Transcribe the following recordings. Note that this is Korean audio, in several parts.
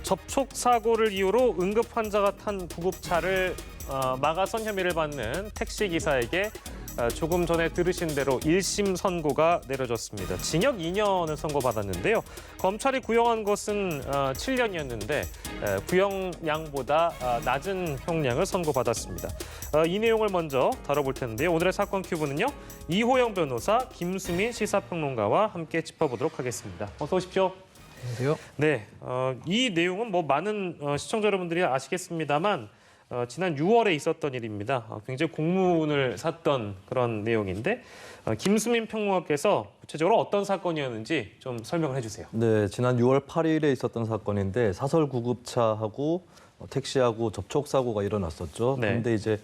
접촉 사고를 이유로 응급 환자가 탄 구급차를 막아선 혐의를 받는 택시 기사에게 조금 전에 들으신 대로 1심 선고가 내려졌습니다. 징역 2년을 선고받았는데요. 검찰이 구형한 것은 7년이었는데 구형량보다 낮은 형량을 선고받았습니다. 이 내용을 먼저 다뤄볼 텐데요. 오늘의 사건 큐브는요. 이호영 변호사, 김수민 시사평론가와 함께 짚어보도록 하겠습니다. 어서 오십시오. 안녕하세요. 네, 이 내용은 뭐 많은 시청자 여러분들이 아시겠습니다만 지난 6월에 있었던 일입니다. 굉장히 공문을 샀던 그런 내용인데 김수민 평론가께서 구체적으로 어떤 사건이었는지 좀 설명을 해주세요. 네, 지난 6월 8일에 있었던 사건인데 사설 구급차하고 택시하고 접촉 사고가 일어났었죠. 네. 그런데 이제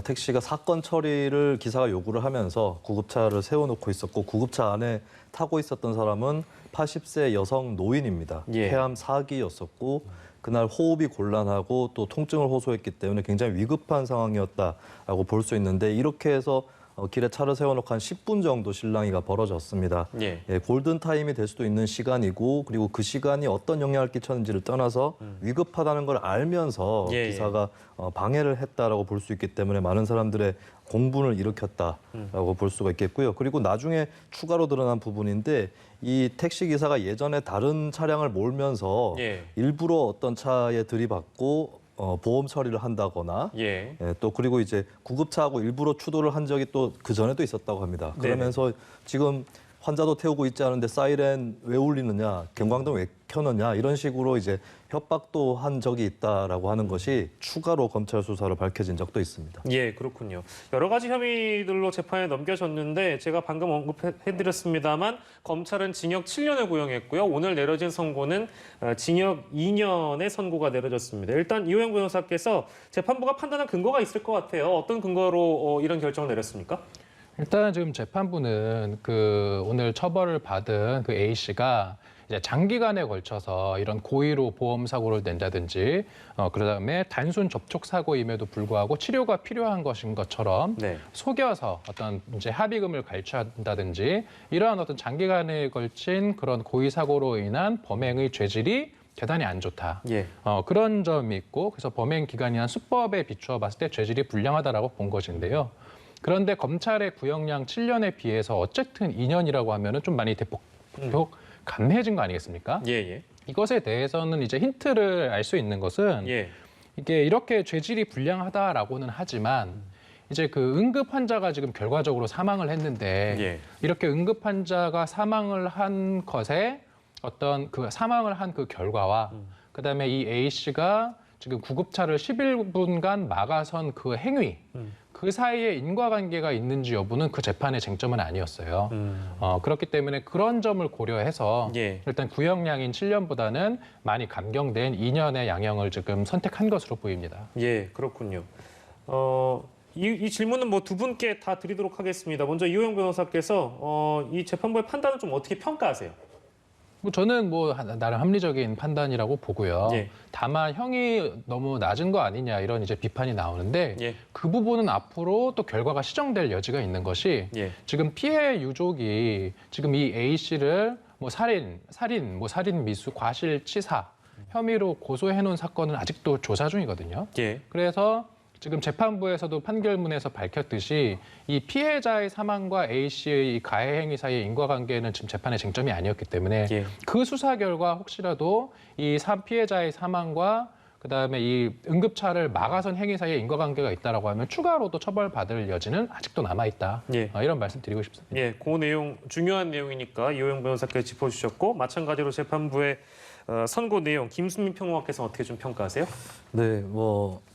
택시가 사건 처리를 기사가 요구를 하면서 구급차를 세워놓고 있었고 구급차 안에 타고 있었던 사람은 80세 여성 노인입니다. 예. 폐암 4기였었고 그날 호흡이 곤란하고 또 통증을 호소했기 때문에 굉장히 위급한 상황이었다라고 볼 수 있는데 이렇게 해서 길에 차를 세워놓고 한 10분 정도 실랑이가 벌어졌습니다. 예. 골든타임이 될 수도 있는 시간이고 그리고 그 시간이 어떤 영향을 끼쳤는지를 떠나서 위급하다는 걸 알면서 예, 기사가 방해를 했다라고 볼 수 있기 때문에 많은 사람들의 공분을 일으켰다라고 볼 수가 있겠고요. 그리고 나중에 추가로 드러난 부분인데 이 택시 기사가 예전에 다른 차량을 몰면서 예. 일부러 어떤 차에 들이받고 보험 처리를 한다거나 예. 또 그리고 이제 구급차하고 일부러 추돌을 한 적이 또 그 전에도 있었다고 합니다. 그러면서 지금 환자도 태우고 있지 않은데 사이렌 왜 울리느냐, 경광등 왜 켜느냐 이런 식으로 이제 협박도 한 적이 있다라고 하는 것이 추가로 검찰 수사로 밝혀진 적도 있습니다. 예, 그렇군요. 여러 가지 혐의들로 재판에 넘겨졌는데 제가 방금 언급해드렸습니다만 검찰은 징역 7년을 구형했고요. 오늘 내려진 선고는 징역 2년의 선고가 내려졌습니다. 일단 이호영 변호사께서 재판부가 판단한 근거가 있을 것 같아요. 어떤 근거로 이런 결정을 내렸습니까? 일단 지금 재판부는 오늘 처벌을 받은 그 A 씨가 이제 장기간에 걸쳐서 이런 고의로 보험 사고를 낸다든지 그다음에 단순 접촉 사고임에도 불구하고 치료가 필요한 것인 것처럼 네. 속여서 어떤 이제 합의금을 갈취한다든지 이러한 어떤 장기간에 걸친 그런 고의 사고로 인한 범행의 죄질이 대단히 안 좋다. 예. 그런 점이 있고 그래서 범행 기간이나 수법에 비추어 봤을 때 죄질이 불량하다라고 본 것인데요. 그런데 검찰의 구형량 7년에 비해서 어쨌든 2년이라고 하면은 좀 많이 대폭 감해진 거 아니겠습니까? 예, 예. 이것에 대해서는 이제 힌트를 알 수 있는 것은 예. 이게 이렇게 죄질이 불량하다라고는 하지만 이제 그 응급 환자가 지금 결과적으로 사망을 했는데 예. 이렇게 응급 환자가 사망을 한 것에 어떤 그 사망을 한 그 결과와 그다음에 이 A 씨가 지금 구급차를 11분간 막아선 그 행위 그 사이에 인과관계가 있는지 여부는 그 재판의 쟁점은 아니었어요. 그렇기 때문에 그런 점을 고려해서 예. 일단 구형량인 7년보다는 많이 감경된 2년의 양형을 지금 선택한 것으로 보입니다. 예, 그렇군요. 이 질문은 뭐 두 분께 다 드리도록 하겠습니다. 먼저 이호영 변호사께서 이 재판부의 판단을 좀 어떻게 평가하세요? 저는 나름 합리적인 판단이라고 보고요. 예. 다만 형이 너무 낮은 거 아니냐 이런 이제 비판이 나오는데 예. 그 부분은 앞으로 또 결과가 시정될 여지가 있는 것이 예. 지금 피해 유족이 지금 이 A 씨를 살인 미수, 과실치사 혐의로 고소해 놓은 사건은 아직도 조사 중이거든요. 예. 그래서 지금 재판부에서도 판결문에서 밝혔듯이 이 피해자의 사망과 A 씨의 이 가해 행위 사이의 인과관계는 지금 재판의 쟁점이 아니었기 때문에 예. 그 수사 결과 혹시라도 이 피해자의 사망과 그다음에 이 응급차를 막아선 행위 사이에 인과관계가 있다라고 하면 추가로도 처벌받을 여지는 아직도 남아 있다. 예. 이런 말씀 드리고 싶습니다. 예, 그 내용 중요한 내용이니까 이호영 변호사께서 짚어주셨고 마찬가지로 재판부의 선고 내용 김수민 평론가께서 어떻게 좀 평가하세요? 네,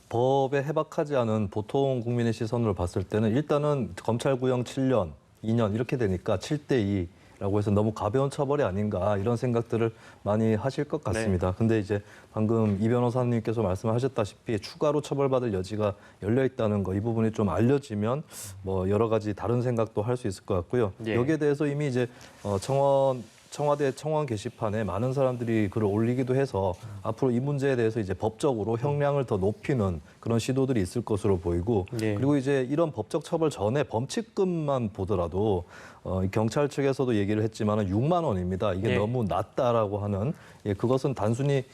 법에 해박하지 않은 보통 국민의 시선으로 봤을 때는 일단은 검찰 구형 7년, 2년 이렇게 되니까 7대2라고 해서 너무 가벼운 처벌이 아닌가 이런 생각들을 많이 하실 것 같습니다. 네. 근데 이제 방금 이 변호사님께서 말씀하셨다시피 추가로 처벌받을 여지가 열려 있다는 거 이 부분이 좀 알려지면 여러 가지 다른 생각도 할 수 있을 것 같고요. 예. 여기에 대해서 이미 이제 청원 청와대 청원 게시판에 많은 사람들이 글을 올리기도 해서 앞으로 이 문제에 대해서 이제 법적으로 형량을 더 높이는 그런 시도들이 있을 것으로 보이고 네. 그리고 이제 이런 법적 처벌 전에 범칙금만 보더라도 이 경찰 측에서도 얘기를 했지만은 6만 원입니다. 이게 네. 너무 낮다라고 하는 그것은 단순히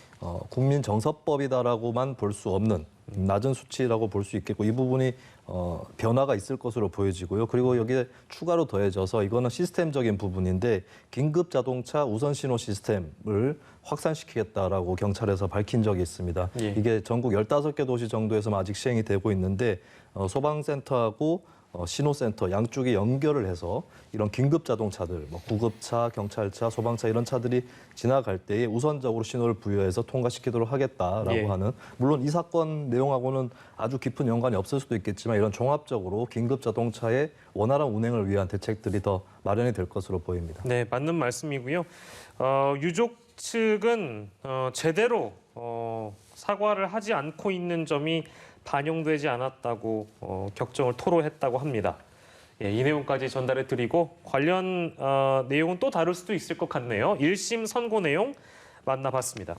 국민 정서법이다라고만 볼 수 없는 낮은 수치라고 볼 수 있겠고 이 부분이 변화가 있을 것으로 보여지고요. 그리고 여기에 추가로 더해져서 이거는 시스템적인 부분인데 긴급 자동차 우선 신호 시스템을 확산시키겠다라고 경찰에서 밝힌 적이 있습니다. 예. 이게 전국 15개 도시 정도에서만 아직 시행이 되고 있는데 소방센터하고 신호센터 양쪽이 연결을 해서 이런 긴급 자동차들, 뭐 구급차, 경찰차, 소방차 이런 차들이 지나갈 때에 우선적으로 신호를 부여해서 통과시키도록 하겠다라고 예. 하는 물론 이 사건 내용하고는 아주 깊은 연관이 없을 수도 있겠지만 이런 종합적으로 긴급 자동차의 원활한 운행을 위한 대책들이 더 마련이 될 것으로 보입니다. 네, 맞는 말씀이고요. 유족 측은 제대로 사과를 하지 않고 있는 점이 반영되지 않았다고 격정을 토로했다고 합니다. 예, 이 내용까지 전달해 드리고 관련 내용은 또 다를 수도 있을 것 같네요. 1심 선고 내용 만나봤습니다.